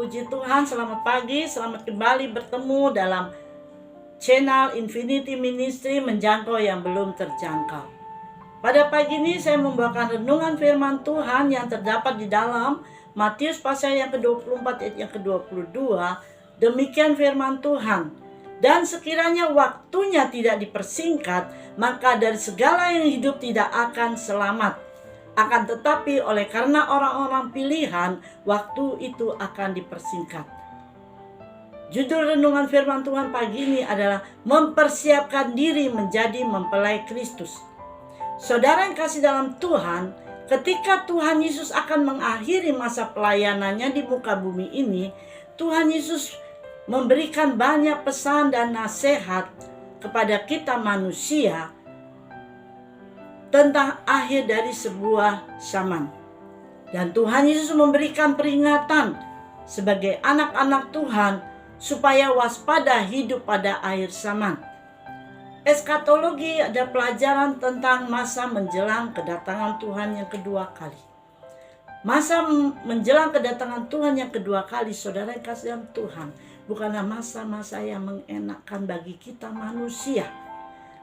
Puji Tuhan, selamat pagi, selamat kembali bertemu dalam channel Infinity Ministry menjangkau yang belum terjangkau. Pada pagi ini saya membawakan renungan firman Tuhan yang terdapat di dalam Matius pasal yang ke-24 ayat yang ke-22. Demikian firman Tuhan. Dan sekiranya waktunya tidak dipersingkat, maka dari segala yang hidup tidak akan selamat. Akan tetapi oleh karena orang-orang pilihan, waktu itu akan dipersingkat. Judul renungan firman Tuhan pagi ini adalah mempersiapkan diri menjadi mempelai Kristus. Saudara yang kasih dalam Tuhan, ketika Tuhan Yesus akan mengakhiri masa pelayanannya di muka bumi ini, Tuhan Yesus memberikan banyak pesan dan nasihat kepada kita manusia tentang akhir dari sebuah zaman. Dan Tuhan Yesus memberikan peringatan sebagai anak-anak Tuhan supaya waspada hidup pada akhir zaman. Eskatologi ada pelajaran tentang masa menjelang kedatangan Tuhan yang kedua kali. Masa menjelang kedatangan Tuhan yang kedua kali, saudara yang kasih dalam Tuhan, bukanlah masa-masa yang mengenakan bagi kita manusia.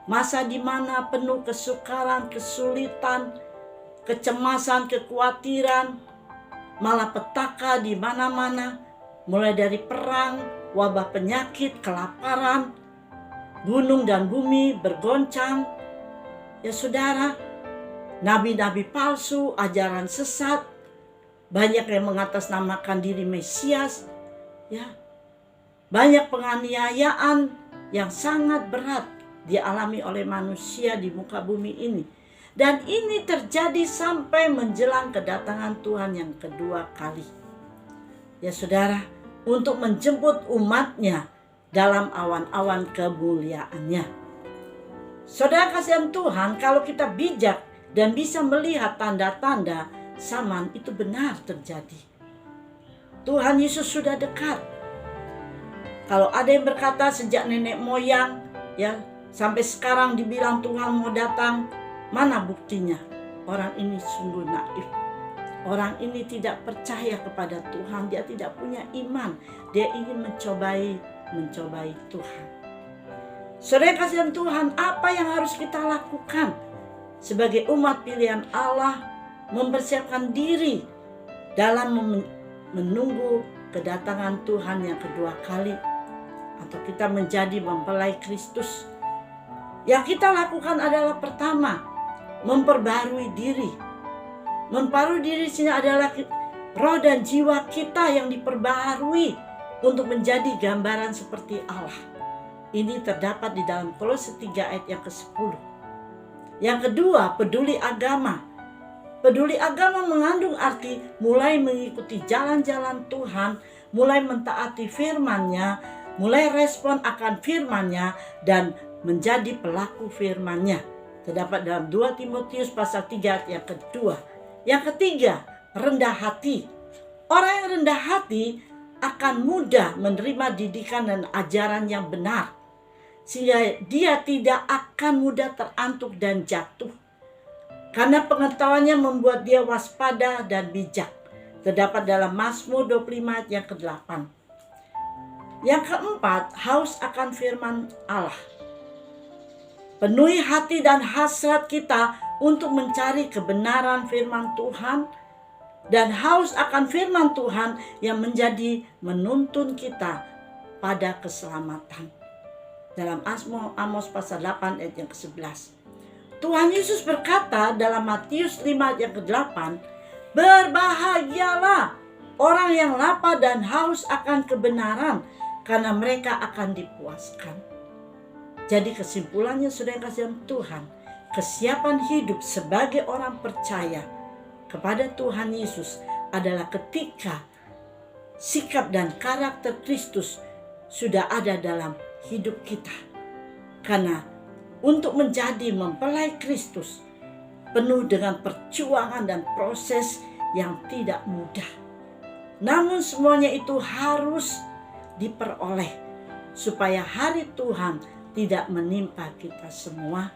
Masa di mana penuh kesukaran, kesulitan, kecemasan, kekhawatiran, malapetaka di mana-mana, mulai dari perang, wabah penyakit, kelaparan, gunung dan bumi bergoncang. Ya saudara, nabi-nabi palsu, ajaran sesat, banyak yang mengatasnamakan diri Mesias, ya, banyak penganiayaan yang sangat berat dialami oleh manusia di muka bumi ini. Dan ini terjadi sampai menjelang kedatangan Tuhan yang kedua kali. Ya saudara, untuk menjemput umatnya dalam awan-awan kemuliaannya. Saudara kasihan Tuhan, kalau kita bijak dan bisa melihat tanda-tanda zaman itu benar terjadi. Tuhan Yesus sudah dekat. Kalau ada yang berkata sejak nenek moyang, ya, sampai sekarang dibilang Tuhan mau datang, mana buktinya? Orang ini sungguh naif. Orang ini tidak percaya kepada Tuhan, dia tidak punya iman. Dia ingin mencobai Tuhan. Saudara kasihan Tuhan, apa yang harus kita lakukan sebagai umat pilihan Allah? Mempersiapkan diri dalam menunggu kedatangan Tuhan yang kedua kali, atau kita menjadi mempelai Kristus. Yang kita lakukan adalah pertama, memperbarui diri. Memperbarui diri sini adalah roh dan jiwa kita yang diperbarui untuk menjadi gambaran seperti Allah. Ini terdapat di dalam Kolose 3 ayat yang ke-10. Yang kedua, peduli agama. Peduli agama mengandung arti mulai mengikuti jalan-jalan Tuhan, mulai mentaati firman-Nya, mulai respon akan firman-Nya, dan menjadi pelaku firman-Nya. Terdapat dalam 2 Timotius pasal 3 ayat yang kedua. Yang ketiga, rendah hati. Orang yang rendah hati akan mudah menerima didikan dan ajaran yang benar, sehingga dia tidak akan mudah terantuk dan jatuh. Karena pengetahuannya membuat dia waspada dan bijak. Terdapat dalam Mazmur 25 ayat yang ke-8. Yang keempat, haus akan firman Allah. Penuhi hati dan hasrat kita untuk mencari kebenaran firman Tuhan, dan haus akan firman Tuhan yang menjadi menuntun kita pada keselamatan. Dalam Amos pasal 8 ayat yang ke-11. Tuhan Yesus berkata dalam Matius 5 ayat yang ke-8, berbahagialah orang yang lapar dan haus akan kebenaran, karena mereka akan dipuaskan. Jadi kesimpulannya, saudara yang kasih Tuhan, kesiapan hidup sebagai orang percaya kepada Tuhan Yesus adalah ketika sikap dan karakter Kristus sudah ada dalam hidup kita. Karena untuk menjadi mempelai Kristus penuh dengan perjuangan dan proses yang tidak mudah. Namun semuanya itu harus diperoleh supaya hari Tuhan tidak menimpa kita semua.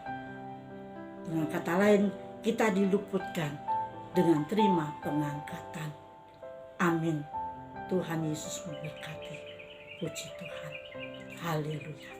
Dengan kata lain, kita diluputkan dengan terima pengangkatan. Amin. Tuhan Yesus memberkati. Puji Tuhan. Haleluya.